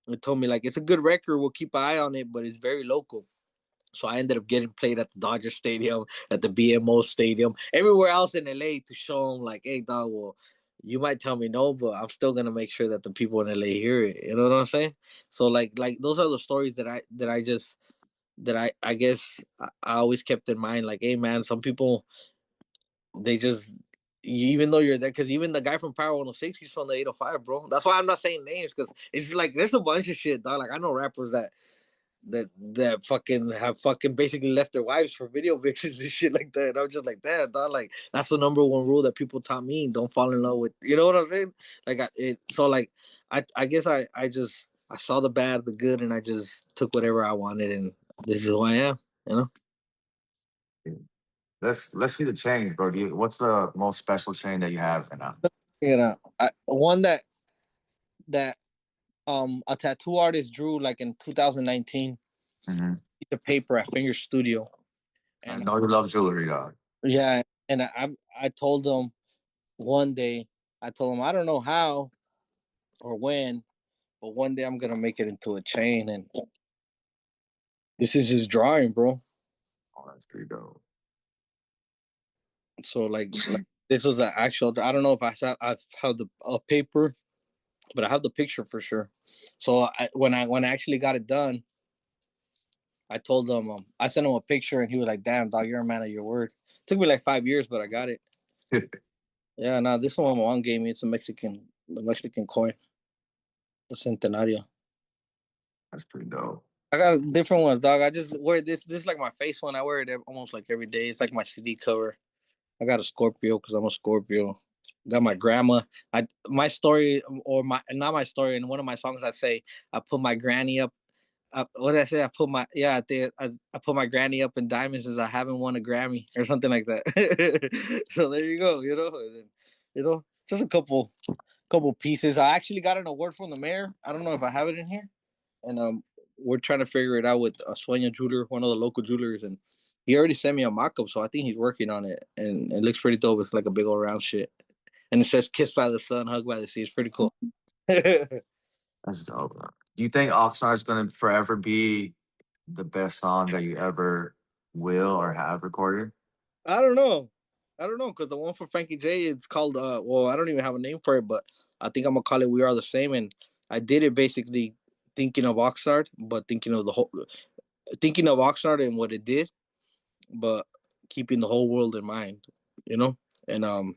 They told me like it's a good record, we'll keep an eye on it, but it's very local. So I ended up getting played at the Dodger Stadium, at the BMO Stadium, everywhere else in LA to show them like, hey, dog, well, you might tell me no, but I'm still gonna make sure that the people in LA hear it. You know what I'm saying? So like those are the stories that I guess I always kept in mind. Like, hey man, some people they just, even though you're there, because even the guy from Power 106, he's from the 805, bro. That's why I'm not saying names, because it's like there's a bunch of shit, dog. Like I know rappers that fucking have fucking basically left their wives for video vixens and shit like that. And I'm just like, that, dog. Like that's the number one rule that people taught me: don't fall in love with. You know what I'm saying? Like so like I guess I saw the bad, the good, and I just took whatever I wanted, and this is who I am. You know. Let's see the change, bro. What's the most special chain that you have right now? You know, one that a tattoo artist drew like in 2019. Hmm. The paper at Finger Studio, I and know you love jewelry, dog. yeah, and I told them one day, I told him I don't know how or when, but one day I'm gonna make it into a chain, and this is his drawing, bro. Oh, that's pretty dope. So like this was an actual. I don't know if I have the a paper, but I have the picture for sure. So when I actually got it done, I told him I sent him a picture, and he was like, "Damn, dog, you're a man of your word." Took me like 5 years, but I got it. Yeah, no, this one my mom gave me. It's the Mexican coin, the centenario. That's pretty dope. I got different ones, dog. I just wear this. This is like my face one. I wear it almost like every day. It's like my CD cover. I got a Scorpio because I'm a Scorpio. Got my grandma. My story, or my not my story. In one of my songs, I say I put my granny up. What did I say? I put my yeah. I put my granny up in diamonds as I haven't won a Grammy or something like that. So there you go. And then, just a couple pieces. I actually got an award from the mayor. I don't know if I have it in here, and we're trying to figure it out with a Sueño jeweler, one of the local jewelers, and he already sent me a mock-up, so I think he's working on it, and it looks pretty dope. It's like a big old round shit, and it says "Kissed by the Sun, Hugged by the Sea." It's pretty cool. I That's dope, bro. Do you think Oxnard is gonna forever be the best song that you ever will or have recorded? don't know. I don't know, because the one for Frankie J, it's called well, I don't even have a name for it, but I think I'm gonna call it "We Are the Same," and I did it basically thinking of Oxnard, but thinking of Oxnard and what it did, but keeping the whole world in mind, you know. And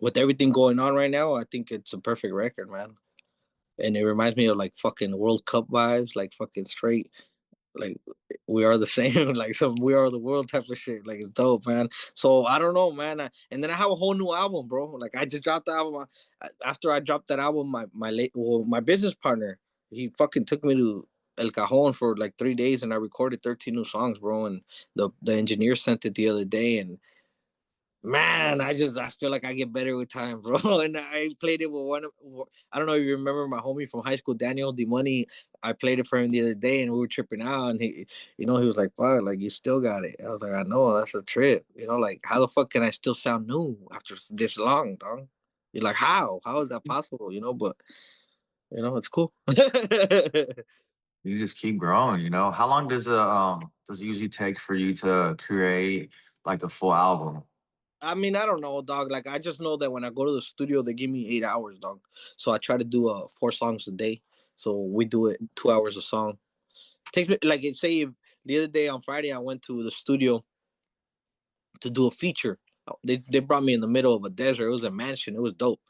with everything going on right now, I think it's a perfect record, man. And it reminds me of like fucking World Cup vibes, like fucking straight, like we are the same, like some we are the world type of shit. Like it's dope, man. So I don't know, man. And then I have a whole new album, bro. Like I just dropped the album. After I dropped that album, my business partner, he fucking took me to El Cajon for like 3 days, and I recorded 13 new songs, bro. And the engineer sent it the other day, and man, I feel like I get better with time, bro. And I played it with I don't know if you remember my homie from high school, Daniel D Money. I played it for him the other day, and we were tripping out, and he was like, "Fuck, like you still got it." I was like, "I know, that's a trip." Like how the fuck can I still sound new after this long, dog? You're like, how? How is that possible? But it's cool. You just keep growing, you know? How long does it usually take for you to create like a full album? I mean, I don't know, dog. Like, I just know that when I go to the studio, they give me 8 hours, dog. So I try to do 4 songs a day. So we do it 2 hours a song. Takes me like say if the other day on Friday I went to the studio to do a feature. They brought me in the middle of a desert. It was a mansion. It was dope.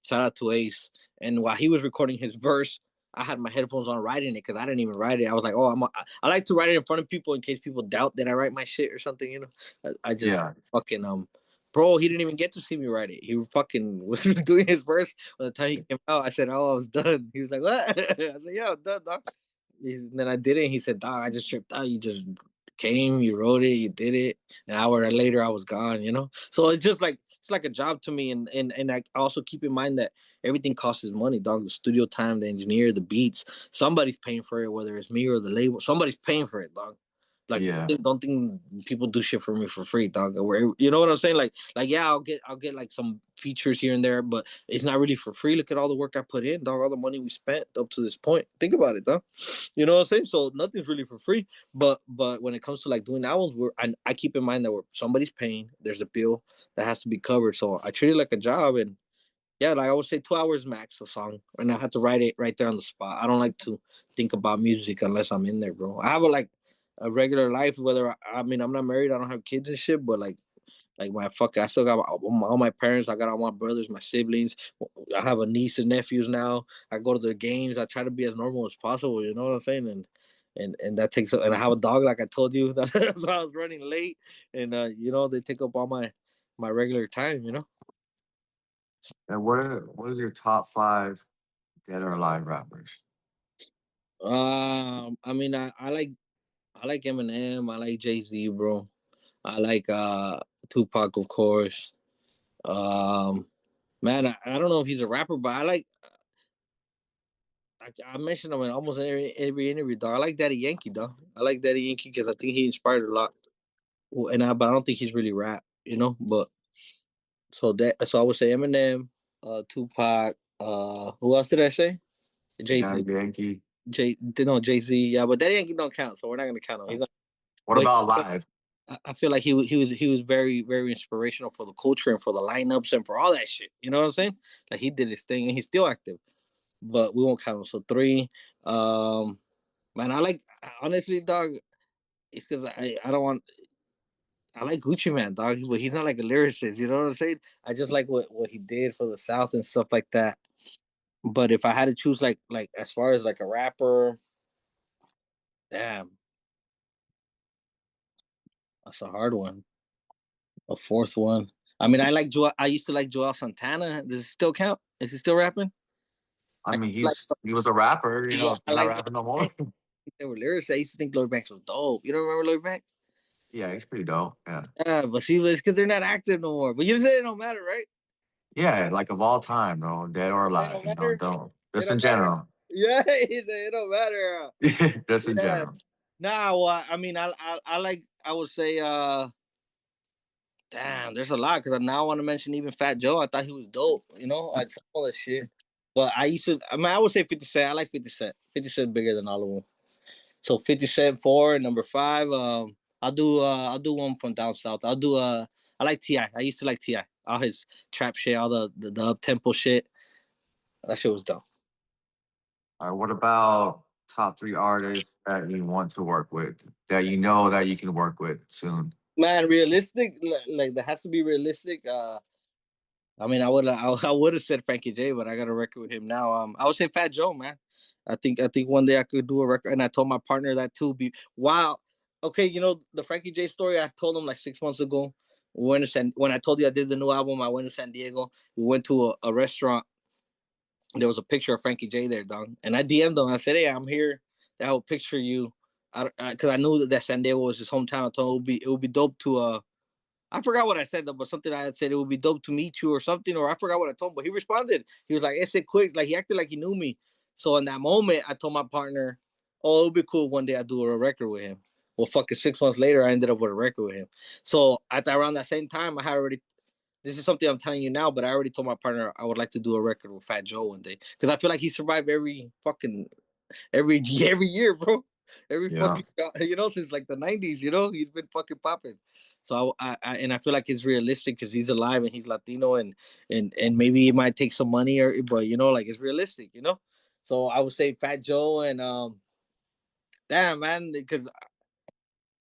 Shout out to Ace. And while he was recording his verse, I had my headphones on writing it because I didn't even write it. I was like, oh, I like to write it in front of people in case people doubt that I write my shit or something. I just Yeah. fucking Bro, he didn't even get to see me write it. He fucking was doing his verse by the time he came out. I said, "Oh, I was done." He was like, "What?" I said, "Yeah, I'm done, dog." And then I did it. He said, "Dog, I just tripped out. You just came, you wrote it, you did it. An hour later, I was gone. You know." So it's just like it's like a job to me, and I also keep in mind that everything costs money, dog. The studio time, the engineer, the beats. Somebody's paying for it, whether it's me or the label. Somebody's paying for it, dog. Like Yeah. don't think people do shit for me for free, dog. Where you know what I'm saying? Like yeah, I'll get like some features here and there, but it's not really for free. Look at all the work I put in, dog. All the money we spent up to this point. Think about it, dog. You know what I'm saying? So nothing's really for free. But when it comes to like doing albums, I keep in mind that somebody's paying. There's a bill that has to be covered. So I treat it like a job, and yeah, like I would say 2 hours max a song, and I have to write it right there on the spot. I don't like to think about music unless I'm in there, bro. I have a regular life. Whether I mean I'm not married, I don't have kids and shit, but like my fuck, I still got all my parents. I got all my brothers, my siblings. I have a niece and nephews now. I go to the games. I try to be as normal as possible. You know what I'm saying? And that takes up. And I have a dog, like I told you. That's why I was running late, and you know they take up all my regular time. You know. And what is your top five dead or alive rappers? I mean, I like Eminem. I like Jay Z, bro. I like Tupac, of course. Um, man, I don't know if he's a rapper, but I mentioned him in almost every interview, dog. I like Daddy Yankee, dog. I like Daddy Yankee because I think he inspired a lot. But I don't think he's really rap, you know. But so I would say Eminem, Tupac. Who else did I say? Jay Z. Daddy Yankee. No, Jay Z. Yeah, but Daddy Yankee don't count, so we're not gonna count him. He's not, What but about live? I feel like he was very very inspirational for the culture and for the lineups and for all that shit. You know what I'm saying? Like he did his thing and he's still active, but we won't count him. So three. Um, man, I like honestly, dog. It's because I don't want. I like Gucci Man, dog, but he's not like a lyricist. You know what I'm saying? I just like what he did for the South and stuff like that. But if I had to choose, like as far as like a rapper, damn, that's a hard one. A fourth one. I mean, I used to like Joel Santana. Does it still count? Is he still rapping? I I mean, like, he was a rapper. yeah, I He's not like rapping no Lloyd more. Banks. They were lyrics. I used to think Lloyd Banks was dope. You don't remember Lloyd Banks? Yeah, he's pretty dope. Yeah, Yeah, but see, it's because they're not active no more. But you say it don't matter, right? yeah, like of all time, bro, dead or It alive. don't matter. Don't It just in don't matter. general. Yeah, it don't matter. Just in Yeah. general. Nah, well, I mean, I like. I would say, damn, there's a lot because I now want to mention even Fat Joe. I thought he was dope. You know, I saw all that shit. But I used to. I mean, I would say 50 Cent. I like 50 Cent. 50 Cent bigger than all of them. So 50 Cent four, number five. I'll do one from down south. I like Ti. I used to like Ti. All his trap shit, all the up tempo shit. That shit was dope. All right, what about top three artists that you want to work with that you know that you can work with soon? Man, realistic, like that has to be realistic. I mean, I would have said Frankie J, but I got a record with him now. I would say Fat Joe, man. I think one day I could do a record, and I told my partner that too. Wow, okay, the Frankie J story. I told him like 6 months ago. When I told you I did the new album. I went to San Diego. We went to a restaurant. There was a picture of Frankie J there, dog. And I DM'd him. I said, "Hey, I'm here. I will picture you." Because I knew that San Diego was his hometown. I told him it would be dope to I forgot what I said though, but something I had said it would be dope to meet you or something, or I forgot what I told him. But he responded. He was like, "It's it quick." Like he acted like he knew me. So in that moment, I told my partner, "Oh, it'll be cool one day I do a record with him." Well, fucking 6 months later, I ended up with a record with him. So around that same time, I had already. This is something I'm telling you now, but I already told my partner I would like to do a record with Fat Joe one day because I feel like he survived every year, bro. Every Yeah. fucking since like the '90s, he's been fucking popping. So I feel like it's realistic because he's alive and he's Latino and maybe it might take some money but like it's realistic. So I would say Fat Joe and damn man because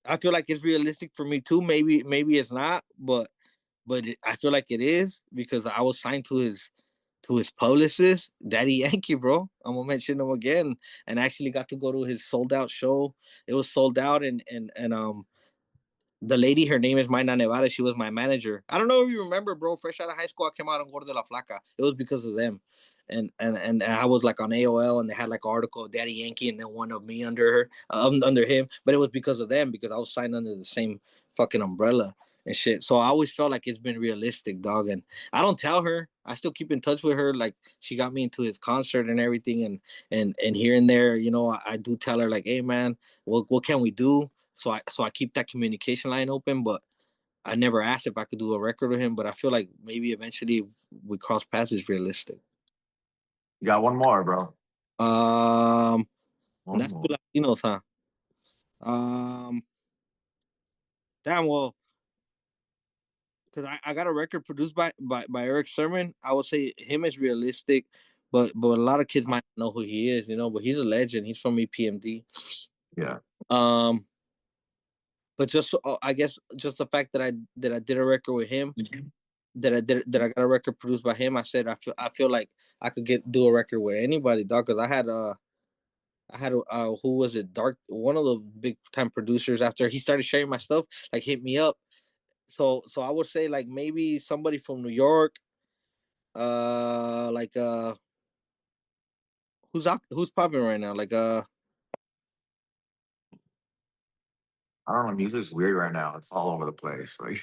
I feel like it's realistic for me too. Maybe it's not, but I feel like it is because I was signed to his publicist, Daddy Yankee, bro. I'm gonna mention him again, and I actually got to go to his sold out show. It was sold out, and The lady, her name is Mayna Nevada. She was my manager. I don't know if you remember, bro. Fresh out of high school, I came out on Gordo de la Flaca. It was because of them. And I was like on AOL, and they had like an article of Daddy Yankee, and then one of me under her, under him. But it was because of them, because I was signed under the same fucking umbrella and shit. So I always felt like it's been realistic, dog. And I don't tell her. I still keep in touch with her. Like she got me into his concert and everything, and here and there, I do tell her like, hey man, what can we do? So I keep that communication line open, but I never asked if I could do a record with him. But I feel like maybe eventually if we cross paths is realistic. You got one more, bro. Um, and One that's two more. Latinos, huh? Um, damn. Well, because I got a record produced by Eric Sermon. I would say him is realistic, but a lot of kids might not know who he is, But he's a legend. He's from EPMD. Yeah. Um, but just I guess just the fact that I did a record with him, that I got a record produced by him. I said I feel like I could do a record with anybody, dog. Because I had who was it? Dark, one of the big time producers. After he started sharing my stuff, like hit me up. So I would say like maybe somebody from New York. Like who's popping right now? Like I don't know. Music's weird right now. It's all over the place. Like,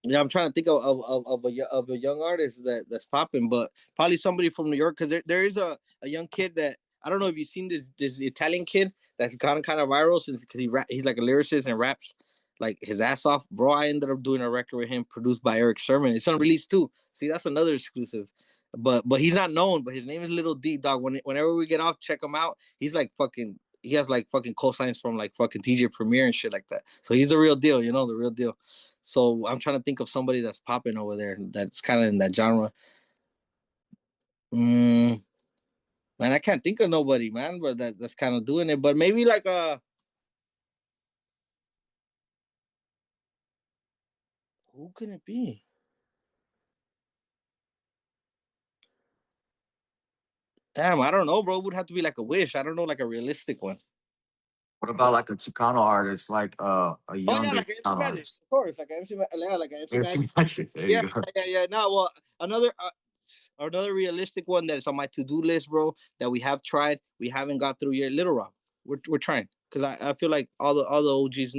yeah, I'm trying to think of a young artist that's popping, but probably somebody from New York because there is a young kid that I don't know if you've seen this Italian kid that's gotten kind of viral since because he's like a lyricist and raps like his ass off, bro. I ended up doing a record with him produced by Eric Sermon. It's unreleased too. See, that's another exclusive. But he's not known. But his name is Little D Dog. Whenever we get off, check him out. He's like fucking. He has like fucking cosigns from like fucking TJ Premier and shit like that. So he's the real deal, the real deal. So I'm trying to think of somebody that's popping over there that's kind of in that genre. Mm, man, I can't think of nobody, man, but that's kind of doing it. But maybe like who can it be? Damn, I don't know, bro. It would have to be like a wish. I don't know, like a realistic one. what about like a Chicano artist, like a Oh yeah, younger like an MC Chicano Magic, artist? of course, like an MC, yeah, like an MC It's Magic. magic. There Yeah, you go. yeah, yeah. No, well, another realistic one that is on my to do list, bro. That we have tried, we haven't got through yet. Little Rob, we're trying because I feel like all the OGs,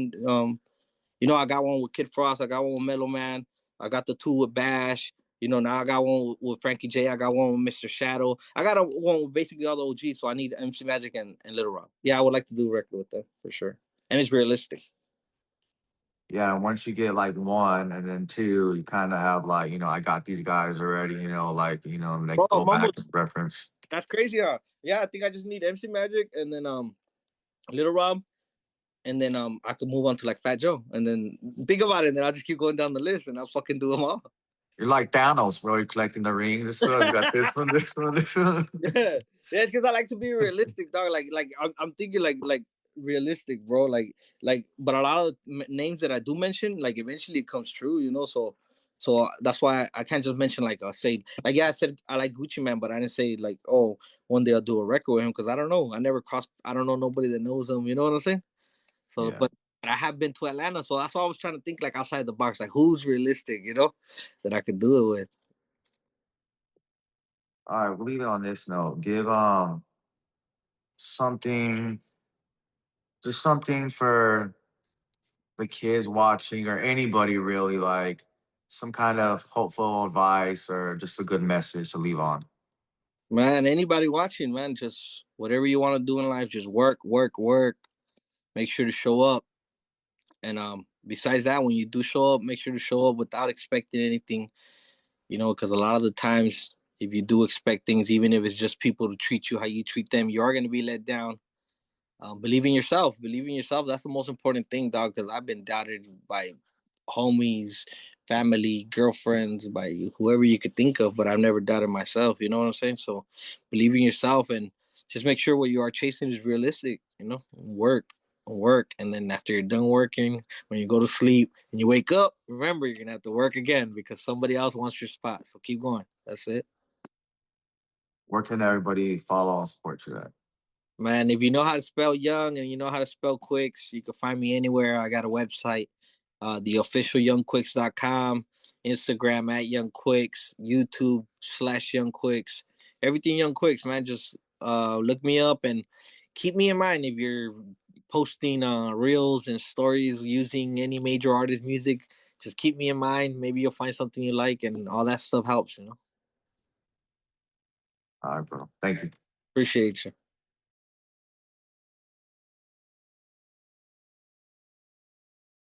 I got one with Kid Frost. I got one with Mellow Man. I got the two with Bash. Now I got one with Frankie J. I got one with Mr. Shadow. I got one with basically all the OGs. So I need MC Magic and Little Rob. Yeah, I would like to do a record with them for sure. And it's realistic. Yeah, once you get like one and then two, you kind of have like, I got these guys already, like, and they Bro, go Mumble, back and reference. that's crazy, huh? Yeah, I think I just need MC Magic and then Little Rob. And then I could move on to like Fat Joe. And then think about it, and then I'll just keep going down the list and I'll fucking do them all. You're like Thanos, bro. You're collecting the rings and stuff. You got this one, this one, this one. Yeah, yeah, because I like to be realistic, dog. Like I'm thinking like realistic, bro. But a lot of names that I do mention, like eventually it comes true, So that's why I can't just mention like say like yeah I said I like Gucci Man, but I didn't say like oh one day I'll do a record with him because I don't know. I never crossed. I don't know nobody that knows him. You know what I'm saying? So, Yeah. but I have been to Atlanta, so that's why I was trying to think like outside the box, like who's realistic, that I could do it with. All right, we'll leave it on this note. Give something, just something for the kids watching or anybody really, like some kind of hopeful advice or just a good message to leave on. Man, anybody watching, man, just whatever you want to do in life, just work, work, work. Make sure to show up. And besides that, when you do show up, make sure to show up without expecting anything, because a lot of the times if you do expect things, even if it's just people to treat you how you treat them, you are gonna be let down. Believe in yourself. Believe in yourself. That's the most important thing, dog. Because I've been doubted by homies, family, girlfriends, by whoever you could think of, but I've never doubted myself. You know what I'm saying? So believe in yourself and just make sure what you are chasing is realistic. Work, work, and then after you're done working, when you go to sleep and you wake up, remember you're gonna have to work again because somebody else wants your spot. So keep going. That's it. Where can everybody follow and support you at? Man, if you know how to spell young and you know how to spell quick, you can find me anywhere. I got a website. the official youngquicks.com, Instagram at youngquicks, YouTube/youngquicks, everything Young Quicks, man. Just look me up and keep me in mind if you're posting reels and stories using any major artist music. Just keep me in mind. Maybe you'll find something you like, and all that stuff helps. All right, bro. Thank you. Appreciate you.